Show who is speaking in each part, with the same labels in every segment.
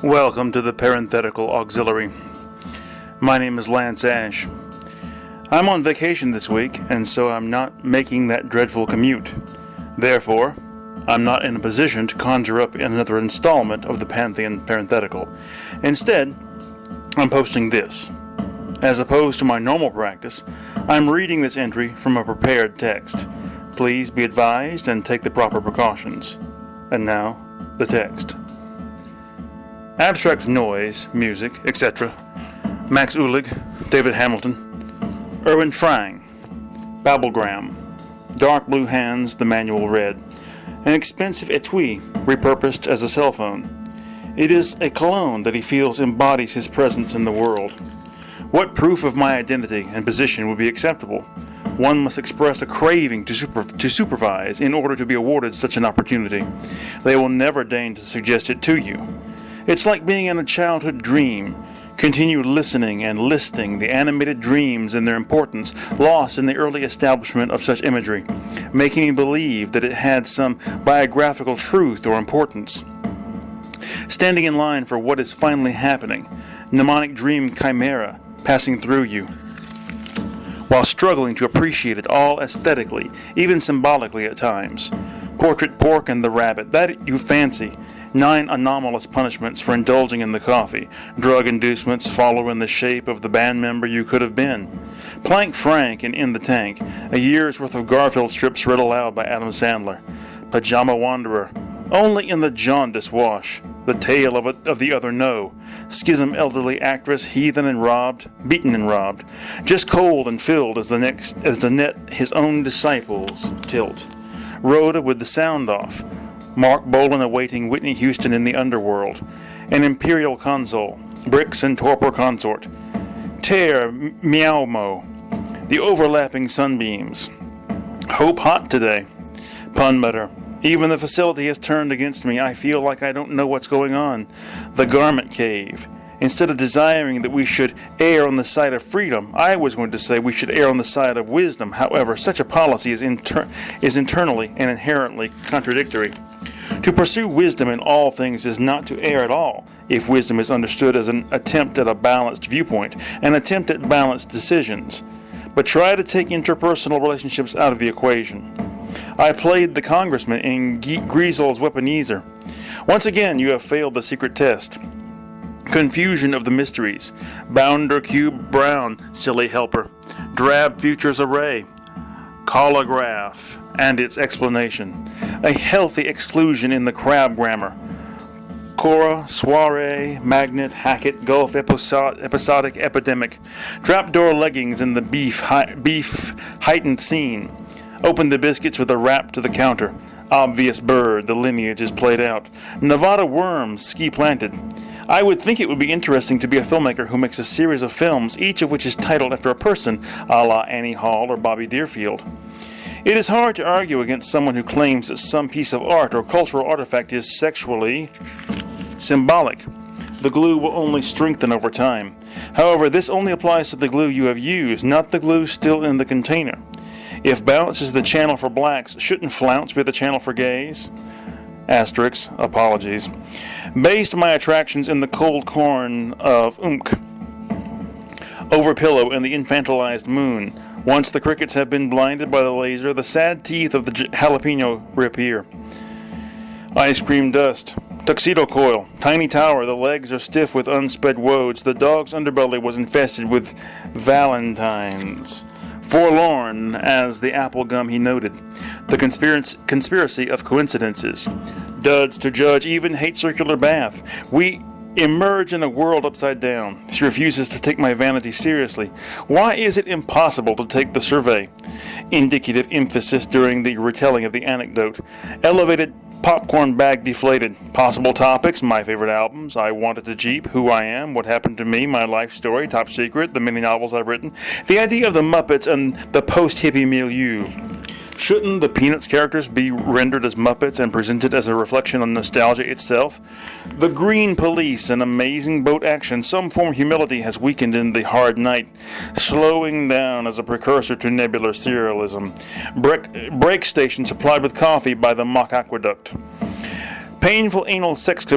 Speaker 1: Welcome to the Parenthetical Auxiliary. My name is Lance Ash. I'm on vacation this week, and so I'm not making that dreadful commute. Therefore, I'm not in a position to conjure up another installment of the Pantheon Parenthetical. Instead, I'm posting this. As opposed to my normal practice, I'm reading this entry from a prepared text. Please be advised and take the proper precautions. And now, the text. Abstract noise, music, etc. Max Uhlig, David Hamilton, Erwin Frang, Babblegram, Dark Blue Hands, the manual read, an expensive etui repurposed as a cell phone. It is a cologne that he feels embodies his presence in the world. What proof of my identity and position would be acceptable? One must express a craving to supervise in order to be awarded such an opportunity. They will never deign to suggest it to you. It's like being in a childhood dream. Continue listening and listing the animated dreams and their importance lost in the early establishment of such imagery, making me believe that it had some biographical truth or importance. Standing in line for what is finally happening, mnemonic dream chimera passing through you, while struggling to appreciate it all aesthetically, even symbolically at times. Portrait pork and the rabbit, that you fancy. 9 anomalous punishments for indulging in the coffee. Drug inducements follow in the shape of the band member you could have been. Plank Frank and In the Tank. A year's worth of Garfield strips read aloud by Adam Sandler. Pajama Wanderer. Only in the jaundice wash. The Tale of the Other No. Schism elderly actress, heathen and robbed, beaten and robbed. Just cold and filled as the net his own disciples tilt. Rhoda with the sound off. Mark Bolan awaiting Whitney Houston in the underworld. An imperial console. Bricks and torpor consort. Tear Meowmo. The overlapping sunbeams. Hope hot today. Pun mutter. Even the facility has turned against me. I feel like I don't know what's going on. The garment cave. Instead of desiring that we should err on the side of freedom, I was going to say we should err on the side of wisdom. However, such a policy is internally and inherently contradictory. To pursue wisdom in all things is not to err at all, if wisdom is understood as an attempt at a balanced viewpoint, an attempt at balanced decisions. But try to take interpersonal relationships out of the equation. I played the congressman in Griesel's Weaponizer. Once again, you have failed the secret test. Confusion of the mysteries. Bounder Cube Brown, silly helper. Drab Futures Array. Colograph and its explanation. A healthy exclusion in the crab grammar. Cora, soiree, magnet, Hackett, Gulf episodic epidemic. Trapdoor leggings in the beef heightened scene. Open the biscuits with a rap to the counter. Obvious bird, the lineage is played out. Nevada worms, ski planted. I would think it would be interesting to be a filmmaker who makes a series of films, each of which is titled after a person, a la Annie Hall or Bobby Deerfield. It is hard to argue against someone who claims that some piece of art or cultural artifact is sexually symbolic. The glue will only strengthen over time. However, this only applies to the glue you have used, not the glue still in the container. If bounce is the channel for blacks, shouldn't flounce be the channel for gays? Asterisk, apologies. Based my attractions in the cold corn of over pillow and the infantilized moon. Once the crickets have been blinded by the laser, the sad teeth of the jalapeno reappear. Ice cream dust. Tuxedo coil. Tiny tower. The legs are stiff with unsped woads. The dog's underbelly was infested with valentines. Forlorn as the apple gum he noted. The conspiracy of coincidences. Duds to judge even hate circular bath. We emerge in a world upside down. She refuses to take my vanity seriously. Why is it impossible to take the survey? Indicative emphasis during the retelling of the anecdote. Elevated popcorn bag deflated. Possible topics, my favorite albums, I Wanted to Jeep, Who I Am, What Happened to Me, My Life Story, Top Secret, the many novels I've written. The idea of the Muppets and the post-hippie milieu. Shouldn't the Peanuts characters be rendered as Muppets and presented as a reflection on nostalgia itself? The Green Police and amazing boat action, some form of humility has weakened in the hard night, slowing down as a precursor to nebular serialism. Break station supplied with coffee by the mock aqueduct. Painful anal sex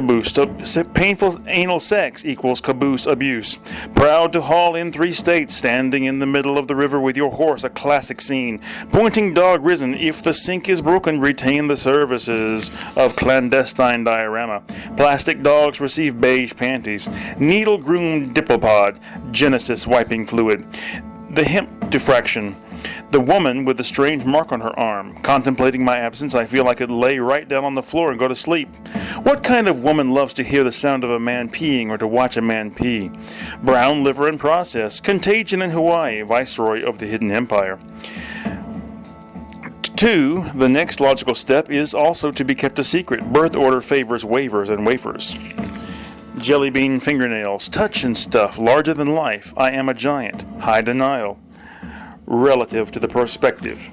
Speaker 1: equals caboose abuse. Proud to haul in 3 states, standing in the middle of the river with your horse, a classic scene. Pointing dog risen, if the sink is broken, retain the services of clandestine diorama. Plastic dogs receive beige panties. Needle-groomed diplopod, Genesis wiping fluid. The hemp diffraction. The woman with the strange mark on her arm. Contemplating my absence, I feel I could lay right down on the floor and go to sleep. What kind of woman loves to hear the sound of a man peeing or to watch a man pee? Brown liver in process. Contagion in Hawaii, viceroy of the hidden empire. 2. The next logical step is also to be kept a secret. Birth order favors waivers and wafers. Jelly bean fingernails. Touch and stuff. Larger than life. I am a giant. High denial. Relative to the perspective.